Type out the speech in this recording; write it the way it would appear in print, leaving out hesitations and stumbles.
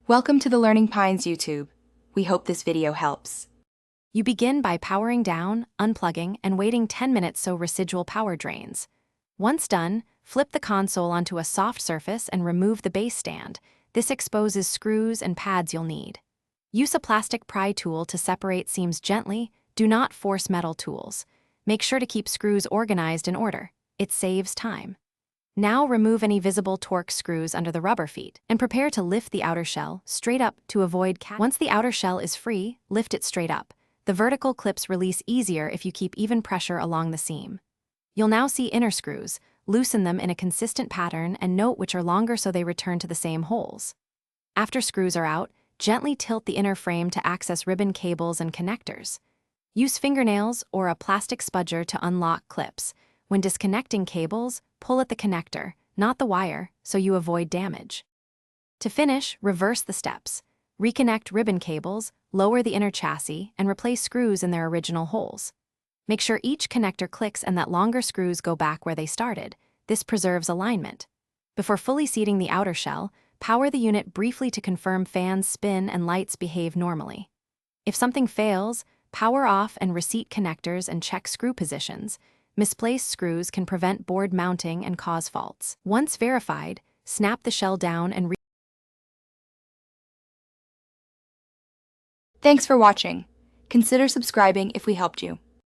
Welcome to the Learning Pines YouTube. We hope this video helps. You begin by powering down, unplugging, and waiting 10 minutes so residual power drains. Once done, flip the console onto a soft surface and remove the base stand. This exposes screws and pads you'll need. Use a plastic pry tool to separate seams gently. Do not force metal tools. Make sure to keep screws organized in order. It saves time. Now remove any visible torque screws under the rubber feet and prepare to lift the outer shell straight up to avoid catching. Once the outer shell is free, lift it straight up. The vertical clips release easier if you keep even pressure along the seam. You'll now see inner screws. Loosen them in a consistent pattern and note which are longer so they return to the same holes. After screws are out, gently tilt the inner frame to access ribbon cables and connectors. Use fingernails or a plastic spudger to unlock clips. When disconnecting cables, pull at the connector, not the wire, so you avoid damage. To finish, reverse the steps. Reconnect ribbon cables, lower the inner chassis, and replace screws in their original holes. Make sure each connector clicks and that longer screws go back where they started. This preserves alignment. Before fully seating the outer shell, power the unit briefly to confirm fans spin and lights behave normally. If something fails, power off and reseat connectors and check screw positions. Misplaced screws can prevent board mounting and cause faults. Once verified, snap the shell down and Thanks for watching. Consider subscribing if we helped you.